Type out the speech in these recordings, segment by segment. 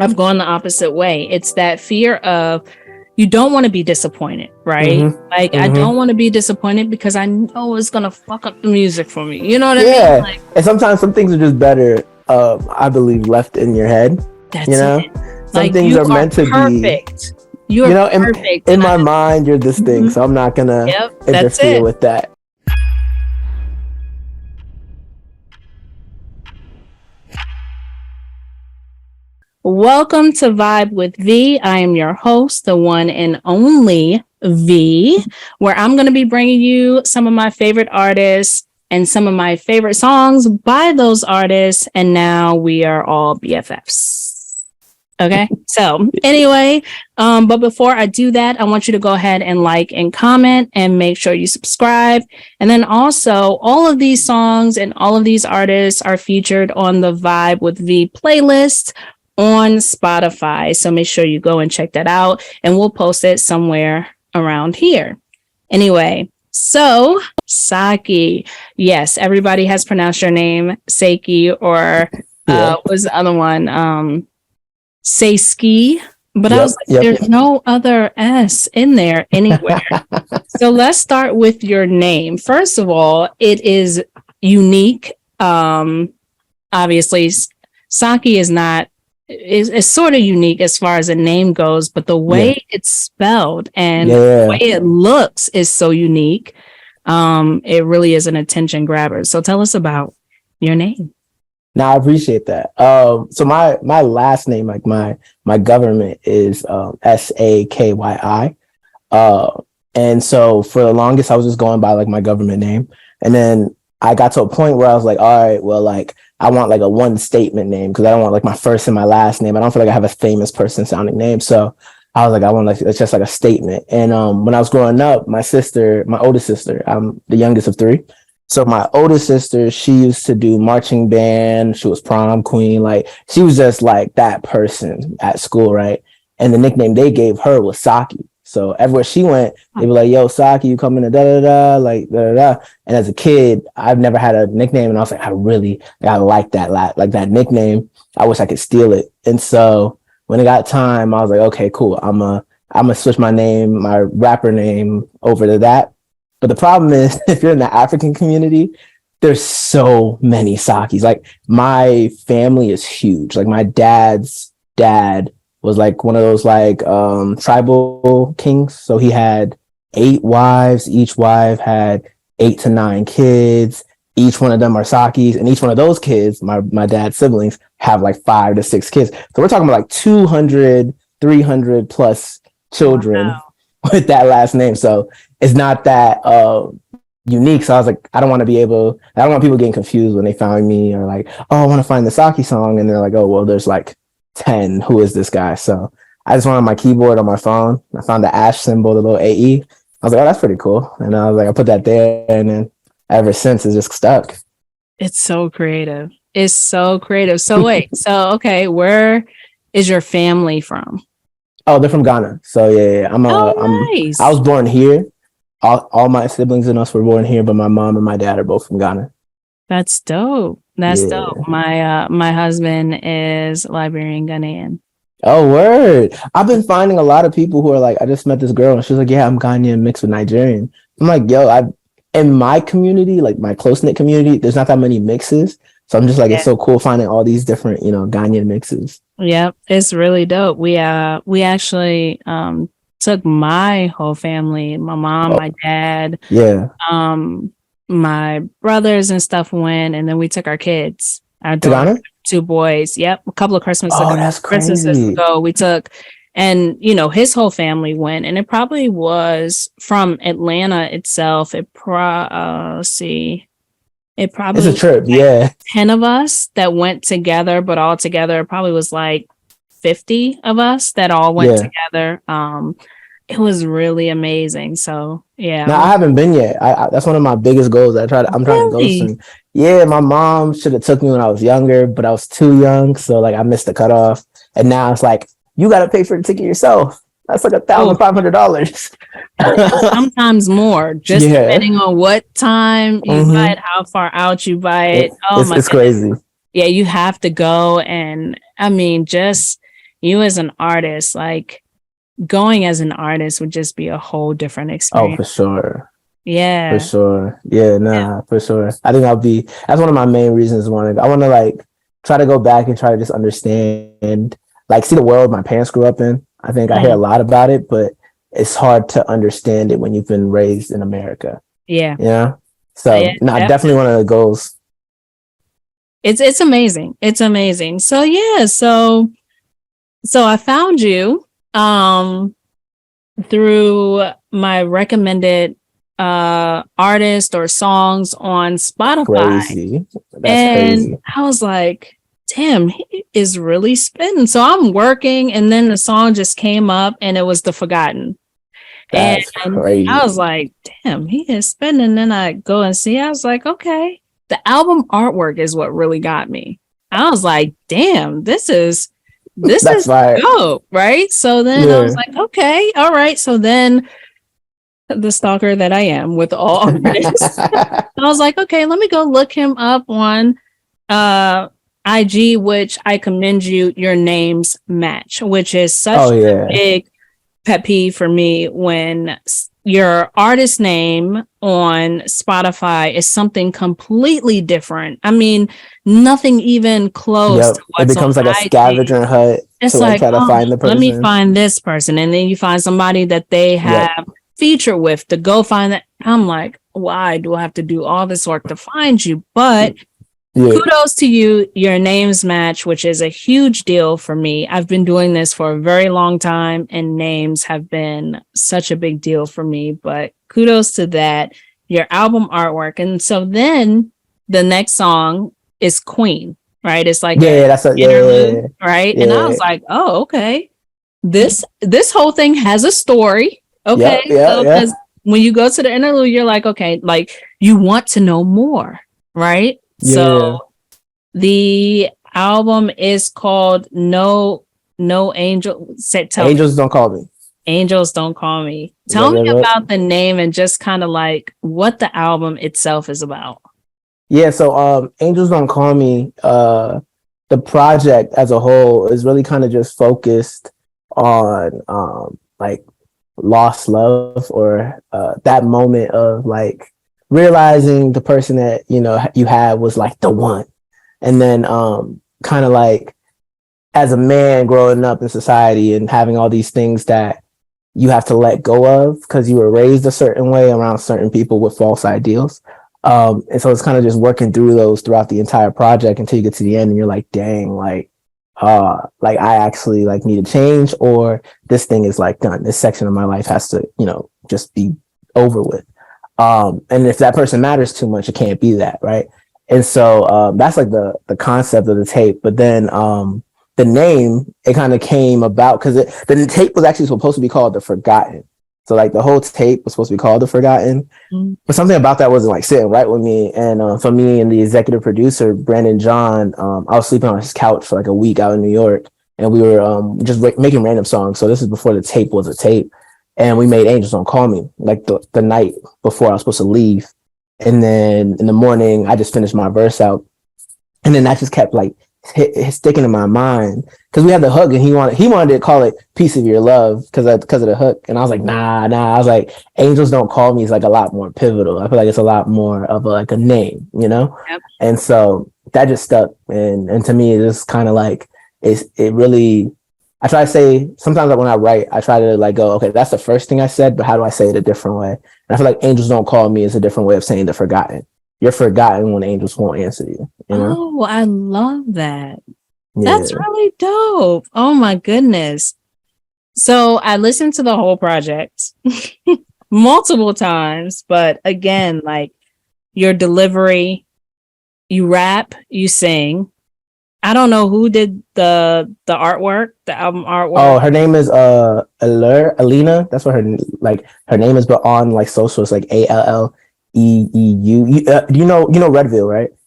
I've gone the opposite way. It's that fear of you don't want to be disappointed, right? Like I don't want to be disappointed because I know it's gonna fuck up the music for me. You know what I mean? Like, and sometimes some things are just better, I believe, left in your head. That's it. Some like, things are meant to perfect. be. You are perfect. In my mind, you're this thing, so I'm not gonna interfere with that. Welcome to Vibe with Vee. I am your host, the one and only Vee, where I'm going to be bringing you some of my favorite artists and some of my favorite songs by those artists. And now we are all BFFs. Okay. So anyway, but before I do that, I want you to go ahead and like and comment and make sure you subscribe. And then also all of these songs and all of these artists are featured on the Vibe with Vee playlist on Spotify. So make sure you go and check that out, and we'll post it somewhere around here. Anyway, so Saki. Yes, everybody has pronounced your name Saekyi, or what was the other one? Saekyi. But I was like, there's no other S in there anywhere. So let's start with your name. First of all, it is unique. Obviously, Saki is not. It's sort of unique as far as a name goes, but the way it's spelled and the way it looks is so unique. It really is an attention grabber. So tell us about your name. Now, I appreciate that. So my last name, like my government, is Sakyi. And so for the longest, I was just going by like my government name, and then I got to a point where I was like, all right, well, like I want like a one statement name, because I don't want like my first and my last name. I don't feel like I have a famous person sounding name. So I was like, I want like, it's just like a statement. And when I was growing up, my oldest sister, I'm the youngest of three. So my oldest sister, she used to do marching band. She was prom queen. Like she was just like that person at school. Right. And the nickname they gave her was Saki. So everywhere she went, they'd be like, yo, Saki, you coming to da-da-da, like da-da-da. And as a kid, I've never had a nickname. And I was like, I like that, like that nickname. I wish I could steal it. And so when it got time, I was like, okay, cool. I'm gonna switch my name, my rapper name, over to that. But the problem is, if you're in the African community, there's so many Sakis. Like my family is huge. Like my dad's dad was like one of those like tribal kings. So he had 8 wives. Each wife had 8 to 9 kids. Each one of them are Sakis. And each one of those kids, my dad's siblings, have like 5 to 6 kids. So we're talking about like 200, 300 plus children with that last name. So it's not that unique. So I was like, I don't want people getting confused when they found me, or like, oh, I want to find the Saki song. And they're like, oh, well, there's like 10. Who is this guy? So I just went on my keyboard on my phone. I found the ash symbol, the little AE. I was like, oh, that's pretty cool. And I was like, I put that there, and then ever since it's just stuck. It's so creative. So wait, okay, where is your family from? Oh, they're from Ghana. So yeah. Nice. I was born here. All my siblings and us were born here, but my mom and my dad are both from Ghana. That's dope. Dope. My husband is Liberian Ghanaian. Oh, word. I've been finding a lot of people who are like, I just met this girl and she was like, yeah, I'm Ghanaian mixed with Nigerian. I'm like, yo, in my community, like my close-knit community, there's not that many mixes. So I'm just like, it's so cool finding all these different, Ghanaian mixes. Yeah, it's really dope. We actually took my whole family, my mom, my dad, my brothers and stuff went, and then we took our kids. Our daughter, 2 boys. Yep, a couple of Christmases ago we took, and his whole family went, and it probably was from Atlanta itself. It's a trip, like 10 of us that went together, but all together it probably was like 50 of us that all went together. It was really amazing. So yeah. No, I haven't been yet. That's one of my biggest goals. I'm trying to go soon. Yeah, my mom should have took me when I was younger, but I was too young, so like I missed the cutoff. And now it's like, you got to pay for the ticket yourself. That's like $1,500. Sometimes more, just depending on what time you buy it, how far out you buy it. It's crazy. Yeah, you have to go, and I mean, just you as an artist, like going as an artist would just be a whole different Oh, experience. for sure. For Yeah. sure. Yeah, Yeah. nah, for sure. I think that's one of my main reasons I want to like try to go back and try to just understand, like see the world my parents grew up in. I think I hear a Mm. lot about it, but it's hard to understand it when you've been raised in America. Yeah. You know? Yeah. So, no, definitely one of the goals. It's amazing. It's amazing. So yeah, so I found you through my recommended artist or songs on Spotify. Crazy. That's And crazy. I was like, damn, he is really spinning. So I'm working and then the song just came up and it was The Forgotten. And That's I was crazy. like, damn, he is spinning. Then I go and see, I was like, okay. The album artwork is what really got me. I was like, damn, this That's is fire. dope, right? So then I was Yeah. like, okay, all right. So then the stalker that I am with all artists, I was like, okay, let me go look him up on uh IG, which I commend you. Your names match, which is Oh such a yeah. big pet peeve for me when your artist name on Spotify is something completely different. I mean, nothing even close to Yep. It what's on becomes like a IG. scavenger hunt to It's like like, try to oh, find the let me person. find this person. And then you find somebody that they Yep. have featured with to go find that. I'm like, why do I have to do all this work to find you? But Yeah. kudos to you. Your names match, which is a huge deal for me. I've been doing this for a very long time, and names have been such a big deal for me. But kudos to that. Your album artwork. And so then the next song is Queen, right? It's like Yeah, a yeah, that's a interlude, yeah, right? And I yeah. was like, oh, okay. This whole thing has a story. Yep, Okay. yeah, So yeah. because when you go to the interlude, you're like, okay, like you want to know more, right? Yeah. So the album is called No Angel. Tell me, Angels don't call me. Angels Don't Call Me. Tell Yep, me yep, yep. about the name and just kind of like what the album itself is about. Yeah, so Angels Don't Call Me, the project as a whole is really kind of just focused on like lost love or that moment of like realizing the person that you had was like the one. And then kind of like as a man growing up in society and having all these things that you have to let go of because you were raised a certain way around certain people with false ideals. And so it's kind of just working through those throughout the entire project until you get to the end and you're like, dang, like I actually like need to change, or this thing is like done. This section of my life has to, just be over with. And if that person matters too much, it can't be that, right? And so that's like the concept of the tape. But then the name, it kind of came about because the tape was actually supposed to be called The Forgotten. So like the whole tape was supposed to be called The Forgotten. Mm-hmm. But something about that wasn't like sitting right with me. And for me and the executive producer, Brandon John, I was sleeping on his couch for like a week out in New York. And we were just making random songs. So this is before the tape was a tape. And we made Angels Don't Call Me like the night before I was supposed to leave. And then in the morning, I just finished my verse out. And then that just kept like sticking in my mind because we had the hook and he wanted to call it Piece of Your Love because of the hook. And I was like, nah. I was like, Angels Don't Call Me is like a lot more pivotal. I feel like it's a lot more of like a name, Yep. And so that just stuck. And to me, it's kind of like, it really, I try to say, sometimes when I write, I try to like go, okay, that's the first thing I said, but how do I say it a different way? And I feel like Angels Don't Call Me is a different way of saying the forgotten. You're forgotten when angels won't answer you, Oh, I love that. That's Yeah. really dope. Oh my goodness. So I listened to the whole project multiple times, but again, like your delivery, you rap, you sing. I don't know who did the artwork, the album artwork. Oh, her name is Alina. That's what her name is, but on like social it's like Alleeu. Do you know Redville, right? Or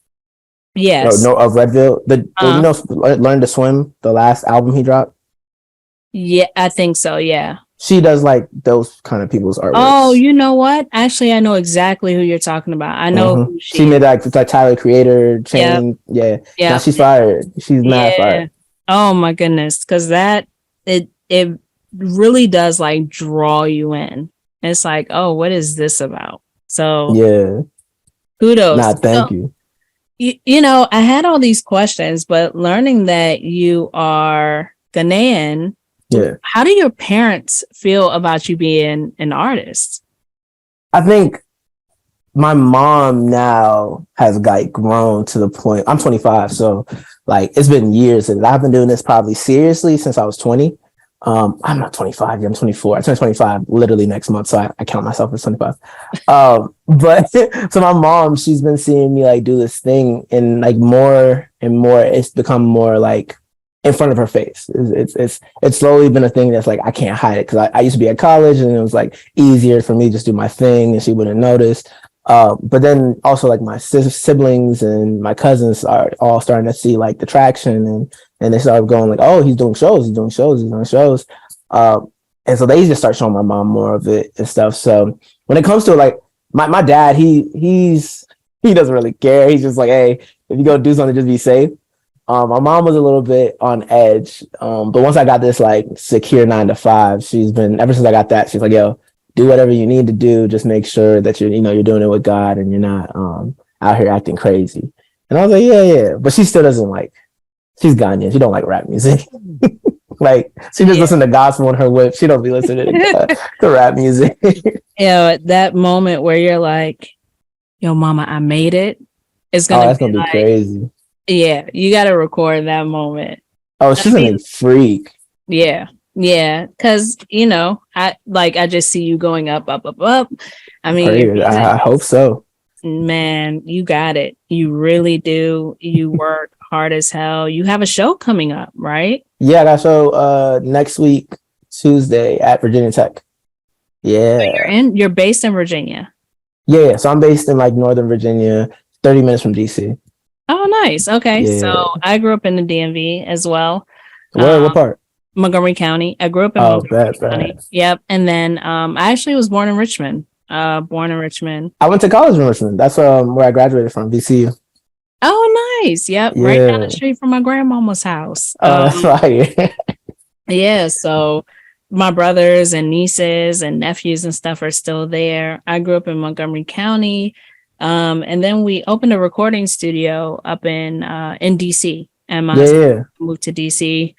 Yes. no, of Redville. Uh, Learn to Swim, the last album he dropped. yeah, I think so. Yeah. She does like those kind of people's Oh, artworks. you know what? Actually, I know exactly who you're talking about. I know who She she is. made like Tyler Creator, Yep. Chain. Yeah. Now Yep. she's fired. She's mad Yeah. fired. Oh my goodness, because it really does like draw you in. It's like, oh, what is this about? So Yeah. kudos. Nah, thank you. You know, I had all these questions, but learning that you are Ghanaian, Yeah. how do your parents feel about you being an artist? I think my mom now has like grown to the point. I'm 25, so like it's been years, and I've been doing this probably seriously since I was 20. I'm not 25 yet, I'm 24. I turn 25 literally next month, so I count myself as 25. But so my mom, she's been seeing me like do this thing, and like more and more, it's become more like in front of her face. It's slowly been a thing that's like I can't hide it, because I used to be at college, and it was like easier for me to just do my thing, and she wouldn't notice. But then also like my siblings and my cousins are all starting to see like the traction, and they started going like, oh, he's doing shows, he's doing shows, he's doing shows. And so they just start showing my mom more of it and stuff. So when it comes to like my dad, he doesn't really care. He's just like, hey, if you go do something, just be safe. My mom was a little bit on edge. But once I got this like secure 9 to 5, she's been, ever since I got that, she's like, yo, do whatever you need to do. Just make sure that you're doing it with God, and you're not out here acting crazy. And I was like, yeah. But she still doesn't like, she's Ghanaian. She don't like rap music. Like she just listen to gospel on her whip. She don't be listening to rap music. That moment where you're like, yo, mama, I made it. It's Oh, gonna that's be gonna be like, crazy. yeah, you gotta record that moment. Oh, I she's a mean, freak. yeah. Yeah. Cause I just see you going up, up, up, up. I mean, your music, I hope so. man, you got it. You really do. You work hard as hell. You have a show coming up, right? Yeah, I got a show next week, Tuesday at Virginia Tech. Yeah. You're based in Virginia. Yeah. So I'm based in like Northern Virginia, 30 minutes from DC. Oh, nice. Okay. Yeah. So I grew up in the DMV as well. Where? What part? Montgomery County. I grew up in Oh, Montgomery County. bad. Yep. And then I actually was born in Richmond. Born in Richmond. I went to college in Richmond. That's where I graduated from, VCU. Oh, nice. Yep. Right down the Yeah. street from my grandmama's house. That's right. Yeah. So my brothers and nieces and nephews and stuff are still there. I grew up in Montgomery County. And then we opened a recording studio up in DC. And my husband moved to DC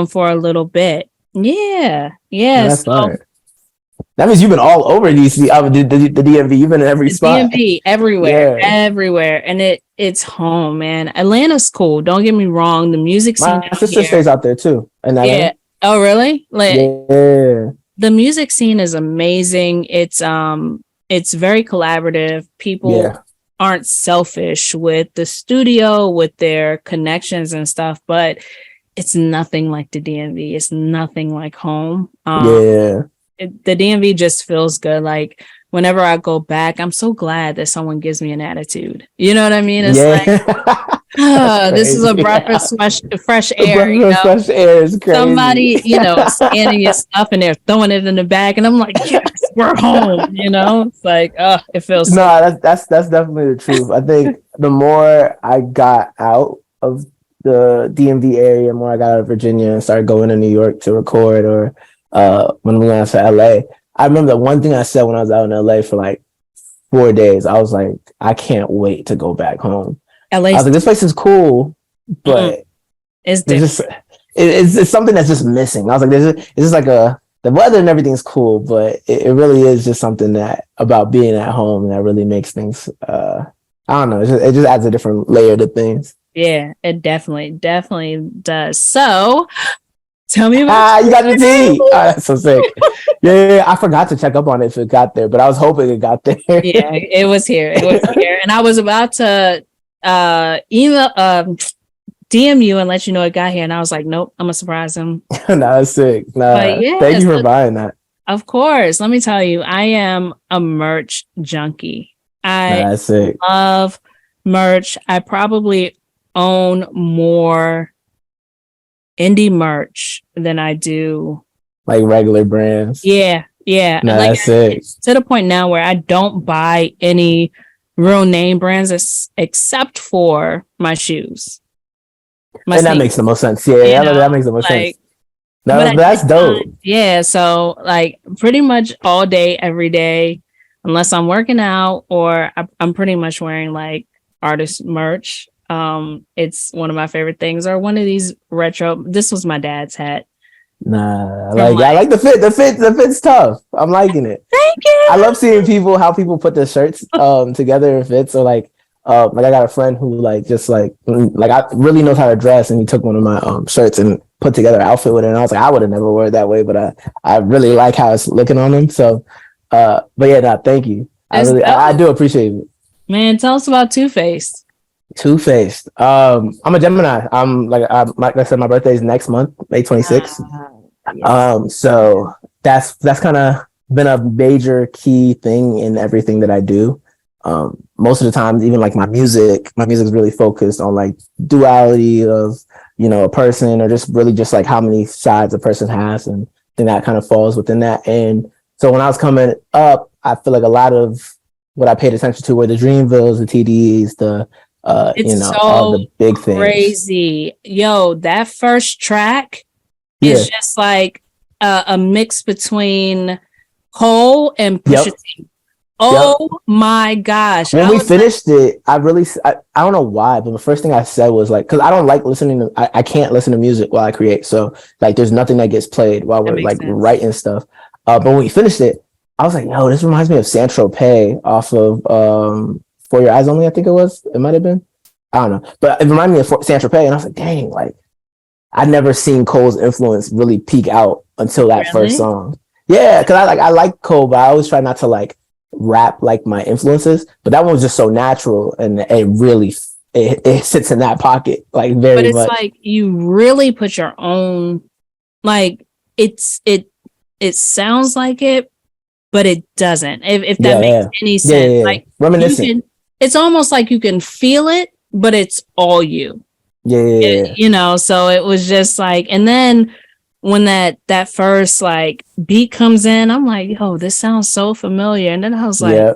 for a little bit. Yeah. Yeah. That's So right. That means you've been all over DC. The DMV. You've been in every spot. DMV everywhere. And it's home, man. Atlanta's cool. Don't get me wrong. The music scene My out sister here. stays out there too. And Yeah. Oh, really? Like, yeah. the music scene is amazing. It's very collaborative. People aren't selfish with the studio, with their connections and stuff, but it's nothing like the DMV. It's nothing like home. The DMV just feels good. Like whenever I go back, I'm so glad that someone gives me an attitude. You know what I mean? It's like, this is a breath of fresh air. Fresh air is crazy. Somebody, scanning your stuff and they're throwing it in the bag, and I'm like, yes, we're home. It's like, it feels. No, that's definitely the truth. I think the more I got out of the DMV area, the more I got out of Virginia and started going to New York to record, or when we went to LA. I remember the one thing I said when I was out in LA for like 4 days. I was like, I can't wait to go back home. LA. I was like, this place is cool, but it's it's something that's just missing. I was like, it's just like the weather and everything's cool, but it really is just something that about being at home that really makes things. I don't know. It just adds a different layer to things. Yeah, it definitely does. So, tell me about you got your tea. Oh, that's so sick. Yeah, I forgot to check up on it if it got there, but I was hoping it got there. Yeah, it was here, and I was about to email DM you and let you know it got here, and I was like, nope, I'm gonna surprise him. That's sick. Thank you for buying that. Of course. Let me tell you, I am a merch junkie. I love merch. I probably own more indie merch than I do like regular brands. Yeah. That's sick. To the point now where I don't buy any real name brands except for my shoes. My And that sneakers, makes the most sense. Yeah, you that know, makes the most sense. like, but No, at that's this dope. time, yeah. So like pretty much all day, every day, unless I'm working out or I'm pretty much wearing like artist merch. It's one of my favorite things, or one of these retro. This was my dad's hat Nah, from I like. like the fit. The fit's tough. I'm liking it. Thank I love you. seeing how people put their shirts together and fit. So like I got a friend who I really knows how to dress, and he took one of my shirts and put together an outfit with it. And I was like, I would have never wore it that way, but I really like how it's looking on him. So but yeah, nah, thank you. It's I dope, do appreciate it. man. Tell us about Two Faced. Two-faced. I'm a Gemini. Like I said, my birthday is next month, May 26th. Yes. So that's kind of been a major key thing in everything that I do. Most of the times, even like my music is really focused on like duality of, a person, or just really just like how many sides a person has. And then that kind of falls within that. And so when I was coming up, I feel like a lot of what I paid attention to were the Dreamvilles, the TDs, It's all so the big things. crazy. Yo, that first track Yeah. is just like a mix between Cole and Pusha Yep. T. Yep. Oh my gosh. When I we was like, finished it, I don't know why, but the first thing I said was like, because I don't like listening to, I can't listen to music while I create. So like, there's nothing that gets played while that we're makes like sense. writing stuff. But when we finished it, I was like, yo, this reminds me of Saint Tropez off of For Your Eyes Only, I think it was. It might have been. I don't know. But it reminded me of Saint Tropez. And I was like, dang, like, I'd never seen Cole's influence really peak out until that first Really? song. Yeah, because I like Cole, but I always try not to like rap like my influences. But that one was just so natural, and it really it sits in that pocket like But very it's much. like you really put your own, like it's it sounds like it, but it doesn't. If that Yeah, makes yeah, any yeah, sense. yeah, yeah. Like you Reminiscent. can, it's almost like you can feel it, but it's all you. Yeah, yeah, yeah, So it was just like, and then when that first like beat comes in, I'm like, yo, this sounds so familiar. And then I was like, yeah,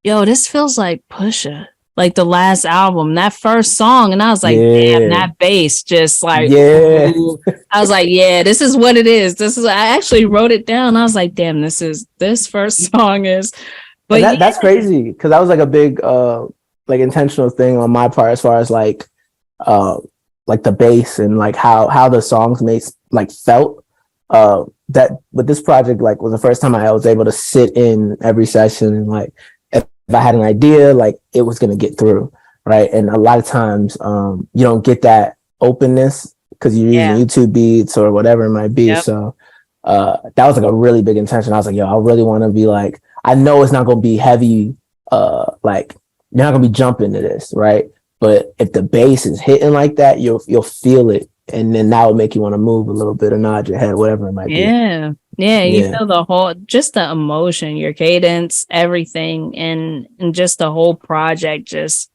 yo, this feels like Pusha, like the last album, that first song. And I was like, damn, yeah, that bass just like, yeah. ooh. I was like, yeah, this is what it is. I actually wrote it down. I was like, damn, this first song is, And but yeah, that's crazy because that was like a big like intentional thing on my part as far as uh like the bass and like how the songs made like felt. That with this project like was the first time I was able to sit in every session, and like if I had an idea, like it was gonna get through, right? And a lot of times you don't get that openness because you're using yeah, YouTube beats or whatever it might be. yep. So that was like a really big intention. I was like, yo, I really want to be like, I know it's not gonna be heavy, like you're not gonna be jumping to this, right? But if the bass is hitting like that, you'll feel it, and then that will make you want to move a little bit or nod your head, whatever it might be. Yeah. Yeah. You Yeah, feel the whole, just the emotion, your cadence, everything, and just the whole project just,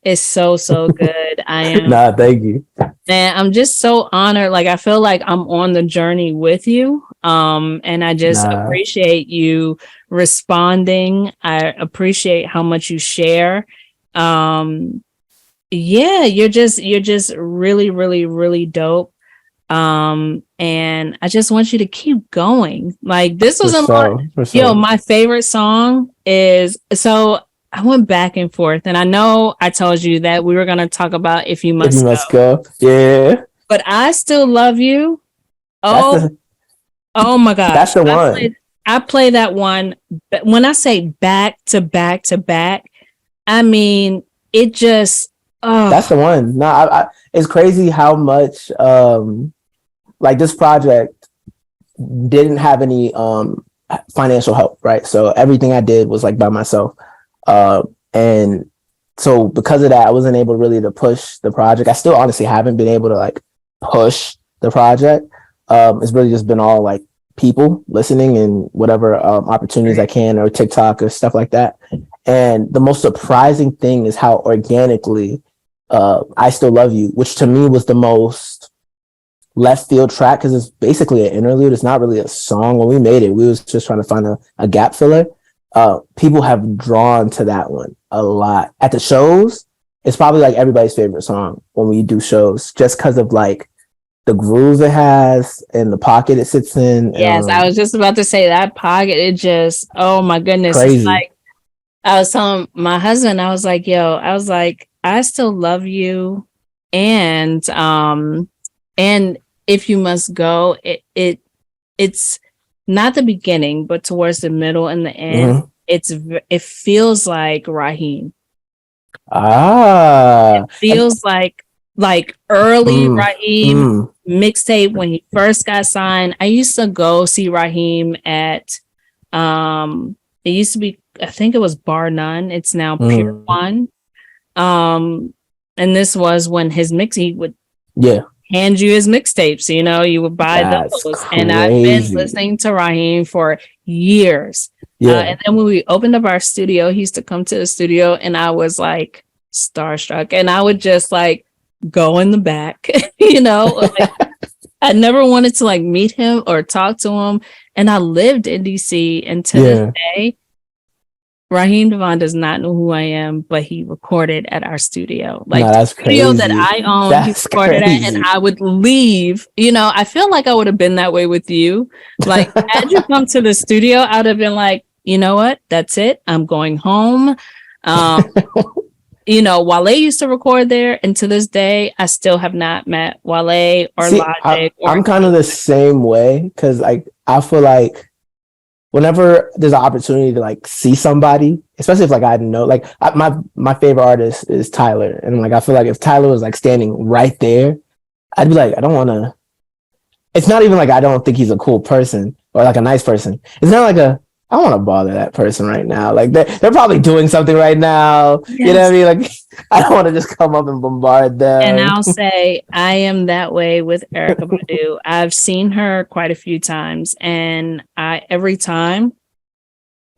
it's so, so good. nah, thank you. Man, I'm just so honored. Like, I feel like I'm on the journey with you. And I just Nah, appreciate you responding. I appreciate how much you share. Um, yeah, you're just really, really, really dope. And I just want you to keep going. Like this for was a lot. sure, for Yo, sure. my favorite song is, so I went back and forth, and I know I told you that we were gonna talk about If You If you Must Go, must go, yeah, but I Still Love You. that's Oh, the oh my that's gosh. the one. I play that one, but when I say back to back to back, I mean it just, That's oh the one. No, it's crazy how much like this project didn't have any financial help, right? So everything I did was like by myself. And so because of that, I wasn't able really to push the project. I still honestly haven't been able to like push the project. It's really just been all like people listening and whatever opportunities I right. can, or TikTok or stuff like that. And the most surprising thing is how organically I Still Love You, which to me was the most left field track because it's basically an interlude. It's not really a song. When we made it, we was just trying to find a gap filler. People have drawn to that one a lot at the shows. it's probably like everybody's favorite song when we do shows, just because of like the grooves it has and the pocket it sits in. Yes, I was just about to say that pocket. It just, oh my goodness. It's Crazy. like, I was telling my husband, I was like, yo, I was like, I still love you. And if you must go, it's not the beginning, but towards the middle and the end. It feels like Raheem. It feels like early Raheem mixtape when he first got signed. I used to go see Raheem at it used to be, I think it was Bar None. It's now Pure One. And this was when he would hand you his mixtapes. You know, you would buy those. Crazy. And I've been listening to Raheem for years. And then when we opened up our studio, he used to come to the studio and I was like starstruck. And I would just like go in the back, you know, like, I never wanted to like meet him or talk to him. And I lived in DC, and to this day, Raheem Devon does not know who I am, but he recorded at our studio. Like the studio that I own, he recorded at, and I would leave. You know, I feel like I would have been that way with you. Like, had you come to the studio, I would have been like, you know what? That's it. I'm going home. You know, Wale used to record there, and to this day, I still have not met Wale or Logic. I'm kind of the same way, because like I feel like whenever there's an opportunity to like see somebody, especially if like I know, like my favorite artist is Tyler, and like I feel like if Tyler was like standing right there, I'd be like, I don't want to. It's not even like I don't think he's a cool person or like a nice person. It's not like I don't want to bother that person right now. Like they're probably doing something right now. Yes. You know what I mean? Like I don't want to just come up and bombard them. And I'll say I am that way with Erykah Badu. I've seen her quite a few times, and every time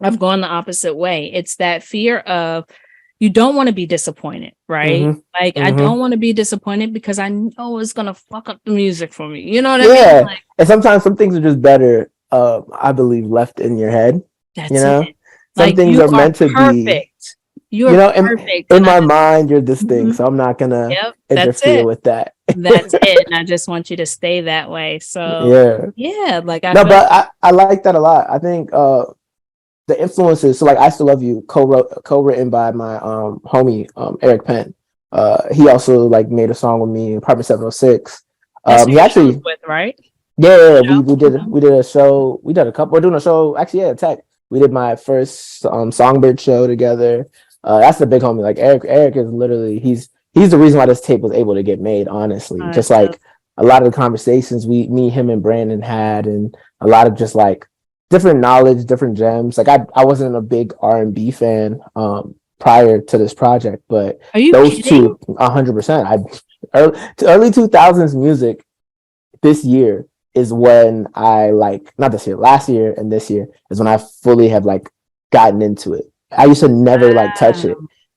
I've gone the opposite way. It's that fear of you don't want to be disappointed, right? Mm-hmm. Like I don't want to be disappointed because I know it's gonna fuck up the music for me. You know what I mean? Like, and sometimes some things are just better. I believe left in your head. That's you know, it. Some like things are meant to perfect. be. You know, perfect. In my mind, you're this thing, so I'm not gonna interfere with that. That's it. And I just want you to stay that way. So like but I like that a lot. I think the influences. So like, I Still Love You, co-written by my homie Eric Penn. He also like made a song with me, Apartment 706. He actually with, right? Yeah, we did a show. We did a couple. We're doing a show actually. Yeah, Tech. We did my first Songbird show together. That's the big homie. Like Eric is literally he's the reason why this tape was able to get made. Honestly, just like a lot of the conversations me, him, and Brandon had, and a lot of just like different knowledge, different gems. Like I wasn't a big R&B fan prior to this project, but those kidding? Two 100%. Early 2000s music this year is when I like, not this year, last year and this year is when I fully have like gotten into it. I used to never like touch it,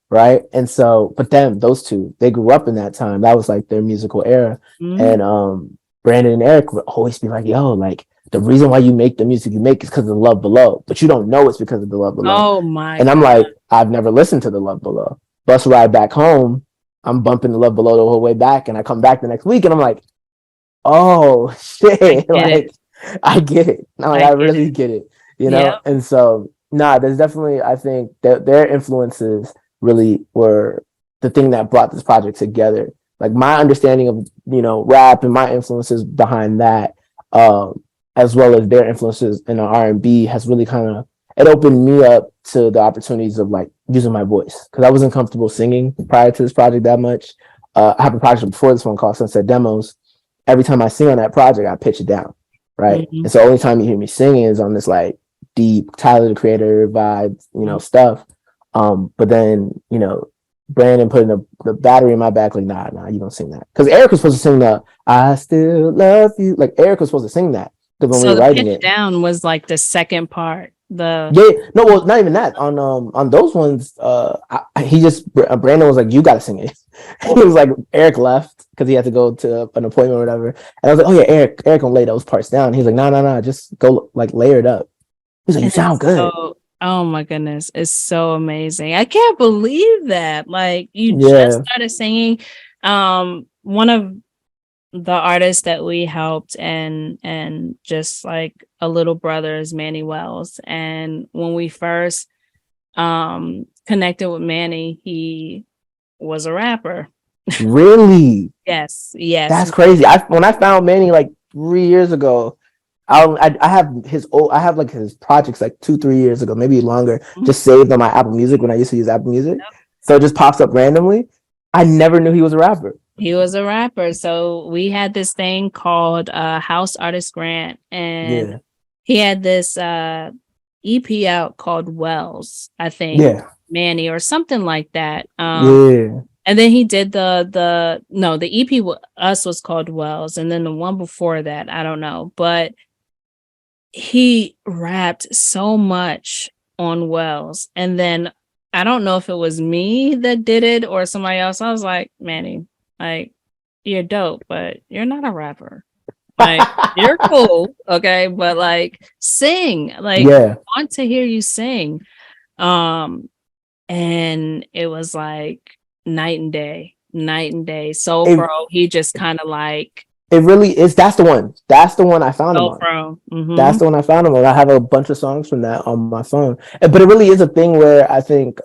right? And so, but then those two, they grew up in that time. That was like their musical era. And Brandon and Eric would always be like, yo, like the reason why you make the music you make is because of the Love Below, but you don't know it's because of the Love Below. Oh my! And I'm like, I've never listened to the Love Below. Bus ride back home, I'm bumping the Love Below the whole way back, and I come back the next week and I'm like, oh shit, I get it. No, I really get it, you know? Yep. And so, there's definitely, I think that their influences really were the thing that brought this project together. Like my understanding of, you know, rap and my influences behind that, as well as their influences in the R&B has really it opened me up to the opportunities of like using my voice. Cause I wasn't comfortable singing prior to this project that much. I have a project before this one called Sunset Demos. Every time I sing on that project, I pitch it down, right? Mm-hmm. And so only time you hear me singing is on this like deep Tyler the Creator vibe, you know, stuff. But then, you know, Brandon putting the battery in my back, like, nah, you don't sing that. Because Eric was supposed to sing the I Still Love You. Like Eric was supposed to sing that. Because when we were writing it, down was like the second part. Not even that. On those ones, Brandon was like, you gotta sing it. He was like, Eric left because he had to go to an appointment or whatever. And I was like, oh yeah, Eric gonna lay those parts down. He's like, no, just go like layer it up. He's like, you sound good. Oh my goodness. It's so amazing. I can't believe that. Like you just Yeah, started singing. One of the artists that we helped and just like a little brother is Manny Wells. And when we first connected with Manny, he was a rapper. really. Yes, yes. That's crazy. I when I found Manny like 3 years ago, I have his old I have like his projects like 2 3 years ago, maybe longer, Mhm. just saved on my Apple Music when I used to use Apple Music. So it just pops up randomly. I never knew he was a rapper. He was a rapper. So we had this thing called House Artist Grant, and Yeah, he had this EP out called Wells, I think, yeah, Manny or something like that. yeah. And then he did the EP with us was called Wells, and then the one before that, I don't know, but he rapped so much on Wells, and then I don't know if it was me that did it or somebody else. I was like, Manny, like you're dope, but you're not a rapper. Like you're cool, okay, but like sing. Like Yeah. I want to hear you sing. Um, and it was like night and day, night and day. Soul It Pro, he just kind of like it really is. That's the one. That's the one I found him Soul on. Pro. That's the one I found him on. I have a bunch of songs from that on my phone. But it really is a thing where I think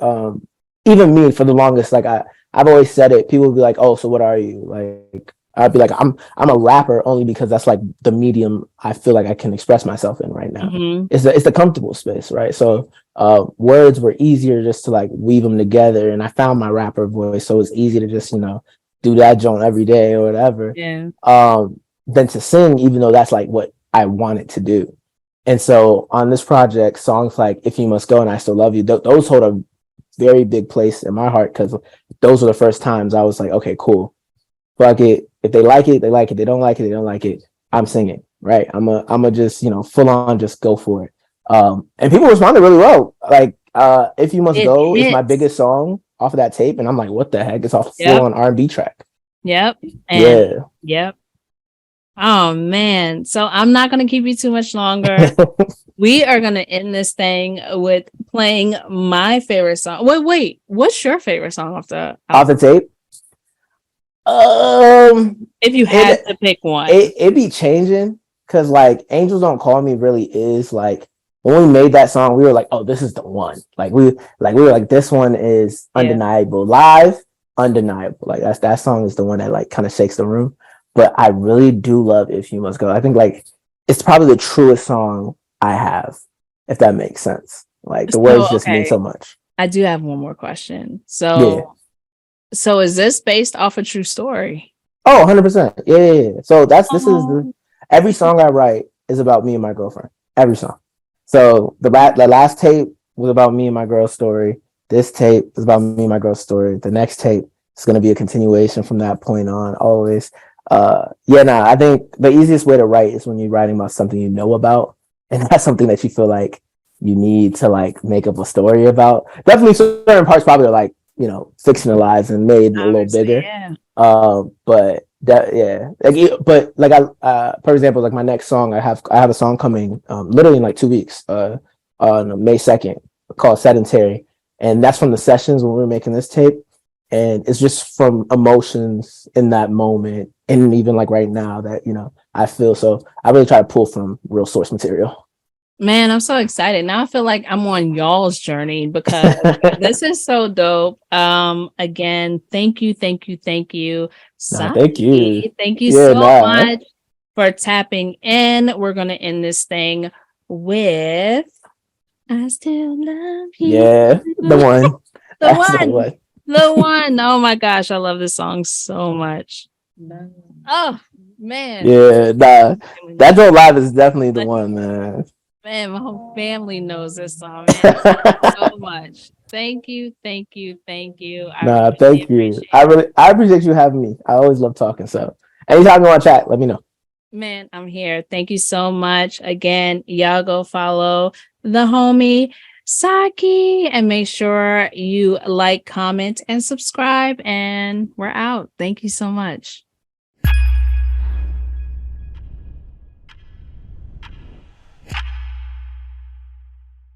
even me for the longest, like I've always said it, people will be like, "Oh, so what are you?" Like I'd be like, I'm a rapper only because that's like the medium I feel like I can express myself in right now. Mm-hmm. It's the comfortable space, right? So words were easier just to like weave them together, and I found my rapper voice, so it's easy to just do that joint every day or whatever. Yeah. Than to sing, even though that's like what I wanted to do. And so on this project, songs like "If You Must Go" and "I Still Love You," those hold a very big place in my heart because those were the first times I was like, okay, cool, fuck it. If they like it, they like it. They don't like it, they don't like it. I'm singing, right? I'm a just full on just go for it. And people responded really well. Like "If You Must It Go" is my hits. biggest song off of that tape, and I'm like, what the heck? It's off full Yep. on R&B track. Yep. And Yeah. yep. Oh man. So I'm not gonna keep you too much longer. We are gonna end this thing with playing my favorite song. Wait. What's your favorite song off the Off the album? tape. If you had It to pick one. it be changing because like "Angels Don't Call Me" really is like when we made that song, we were like, oh, this is the one. We were like, this one is Yeah. undeniable live, undeniable. Like that song is the one that like kind of shakes the room. But I really do love "If You Must Go." I think like it's probably the truest song I have, if that makes sense. Like the So words just mean okay. so much. I do have one more question. Yeah. So is this based off a true story? Oh, 100%. Yeah, yeah, yeah. So this is Oh, every song I write is about me and my girlfriend. Every song. So the last tape was about me and my girl's story. This tape is about me and my girl's story. The next tape is going to be a continuation from that point on, always. Yeah, nah, I think the easiest way to write is when you're writing about something you know about, and that's something that you feel like you need to like make up a story about. Definitely certain parts probably are like, fictionalized and made a little obviously, bigger. yeah. But that, yeah, but like for example, like my next song, I have a song coming, literally in like 2 weeks, on May 2nd, called "Sedentary," and that's from the sessions when we were making this tape, and it's just from emotions in that moment, and even like right now that I feel. So I really try to pull from real source material. Man, I'm so excited. Now I feel like I'm on y'all's journey because this is so dope. Again, thank you, Nah, thank you. Saki. Thank you Yeah, so nah. much for tapping in. We're gonna end this thing with I Still Love You. Yeah, the one. The That's the one. one. The one. Oh my gosh, I love this song so much. Oh man. Yeah, nah. That Joe Live is definitely the one, man. Man, my whole family knows this song, man. Thank you so much. Thank you. I Nah, really thank you. appreciate it. I appreciate you having me. I always love talking. So anytime you want to chat, let me know. Man, I'm here. Thank you so much. Again, y'all go follow the homie Saki and make sure you like, comment, and subscribe. And we're out. Thank you so much.